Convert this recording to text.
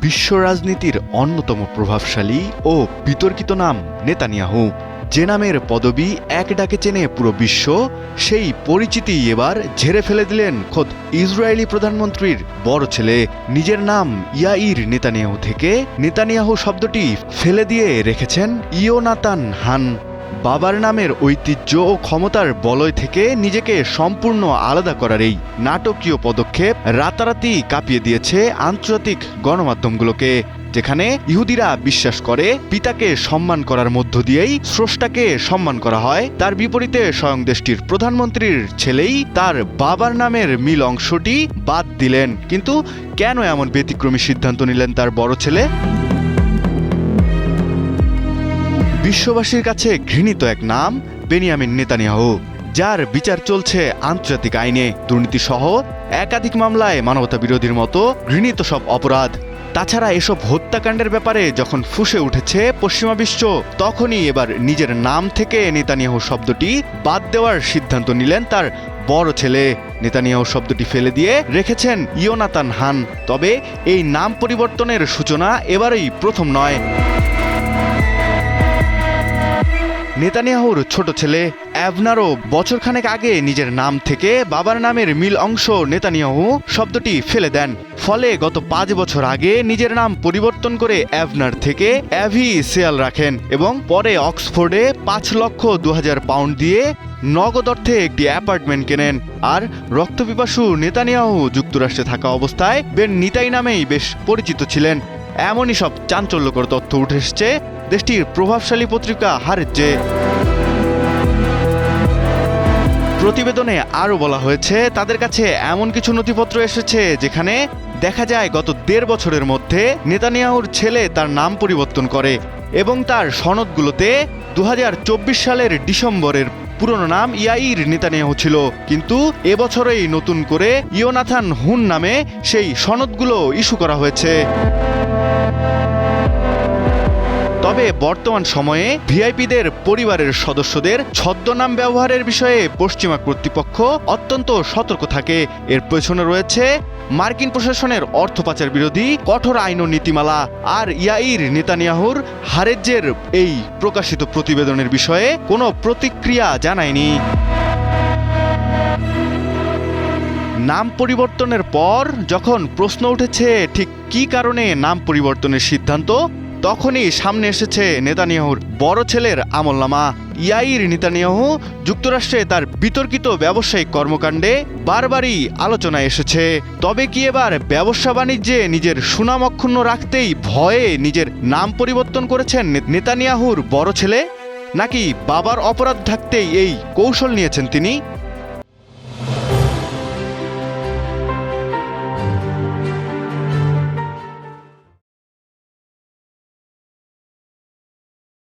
বিশ্ব রাজনীতির অন্যতম প্রভাবশালী ও বিতর্কিত নাম নেতানিয়াহু। যে নামের পদবি এক ডাকে চেনে পুরো বিশ্ব, সেই পরিচিতি এবার ঝেড়ে ফেলে দিলেন খোদ ইসরায়েলি প্রধানমন্ত্রীর বড় ছেলে। নিজের নাম ইয়াইর নেতানিয়াহু থেকে নেতানিয়াহু শব্দটি ফেলে দিয়ে রেখেছেন ইয়োনাতান হান। বাবার নামের ঐতিহ্য ও ক্ষমতার বলয় থেকে নিজেকে সম্পূর্ণ আলাদা করার এই নাটকীয় পদক্ষেপ রাতারাতি কাঁপিয়ে দিয়েছে আন্তর্জাতিক গণমাধ্যমগুলোকে, যেখানে ইহুদিরা বিশ্বাস করে পিতাকে সম্মান করার মধ্য দিয়েই স্রষ্টাকে সম্মান করা হয়। তার বিপরীতে স্বয়ং দেশটির প্রধানমন্ত্রীর ছেলেই তার বাবার নামের মিল অংশটি বাদ দিলেন। কিন্তু কেন এমন ব্যতিক্রমী সিদ্ধান্ত নিলেন তার বড় ছেলে? বিশ্ববাসীর কাছে ঘৃণিত এক নাম বেনিয়ামিন নেতানিয়াহু, যার বিচার চলছে আন্তর্জাতিক আইনে। দুর্নীতিসহ একাধিক মামলায় মানবতা বিরোধীর মতো ঘৃণিত সব অপরাধ। তাছাড়া এসব হত্যাকাণ্ডের ব্যাপারে যখন ফুঁসে উঠেছে পশ্চিমা বিশ্ব, তখনই এবার নিজের নাম থেকে নেতানিয়াহু শব্দটি বাদ দেওয়ার সিদ্ধান্ত নিলেন তার বড় ছেলে। নেতানিয়াহু শব্দটি ফেলে দিয়ে রেখেছেন ইয়োনাতান হান। তবে এই নাম পরিবর্তনের সূচনা এবারেই প্রথম নয়। নেতানিয়াহুর ছোট ছেলে অ্যাভনারও বছরখানেক আগে নিজের নাম থেকে বাবার নামের মিল অংশ নেতানিয়াহু শব্দটি ফেলে দেন। ফলে গত 5 বছর আগে নিজের নাম পরিবর্তন করে অ্যাভনার থেকে অ্যাভি সেয়াল রাখেন এবং পরে অক্সফোর্ডে 5,02,000 পাউন্ড দিয়ে নগদ অর্থে একটি অ্যাপার্টমেন্ট কেনেন। আর রক্তপিপাসু নেতানিয়াহু যুক্তরাষ্ট্রে থাকা অবস্থায় বেন নিতাই নামেই বেশ পরিচিত ছিলেন। এমনই সব চাঞ্চল্যকর তথ্য উঠে এসছে দেশটির প্রভাবশালী পত্রিকা হারেজে। প্রতিবেদনে আরও বলা হয়েছে, তাদের কাছে এমন কিছু নথিপত্র এসেছে যেখানে দেখা যায় গত 1.5 বছরের মধ্যে নেতানিয়াহুর ছেলে তার নাম পরিবর্তন করে এবং তার সনদগুলোতে 2024 সালের ডিসেম্বরের পুরনো নাম ইয়াইর নেতানিয়াহু ছিল, কিন্তু এবছরেই নতুন করে ইয়োনাথান হুন নামে সেই সনদগুলো ইস্যু করা হয়েছে। তবে বর্তমান সময়ে ভিআইপিদের পরিবারের সদস্যদের ছদ্মনাম ব্যবহারের বিষয়ে পশ্চিমা কর্তৃপক্ষ অত্যন্ত সতর্ক থাকে। এর পেছনে রয়েছে মার্কিন প্রশাসনের অর্থ পাচার বিরোধী কঠোর আইন ও নীতিমালা। আর ইয়াইর নেতানিয়াহুর হারেজের এই প্রকাশিত প্রতিবেদনের বিষয়ে কোনো প্রতিক্রিয়া জানায়নি। নাম পরিবর্তনের পর যখন প্রশ্ন উঠেছে ঠিক কী কারণে নাম পরিবর্তনের সিদ্ধান্ত, তখনই সামনে এসেছে নেতানিয়াহুর বড় ছেলের আমলনামা। ইয়াইর নেতানিয়াহু যুক্তরাষ্ট্রে তার বিতর্কিত ব্যবসায়িক কর্মকাণ্ডে বারবারই আলোচনায় এসেছে। তবে কি এবার ব্যবসা বাণিজ্যে নিজের সুনাম অক্ষুণ্ণ রাখতেই ভয়ে নিজের নাম পরিবর্তন করেছেন নেতানিয়াহুর বড় ছেলে, নাকি বাবার অপরাধ ঢাকতেই এই কৌশল নিয়েছেন তিনি?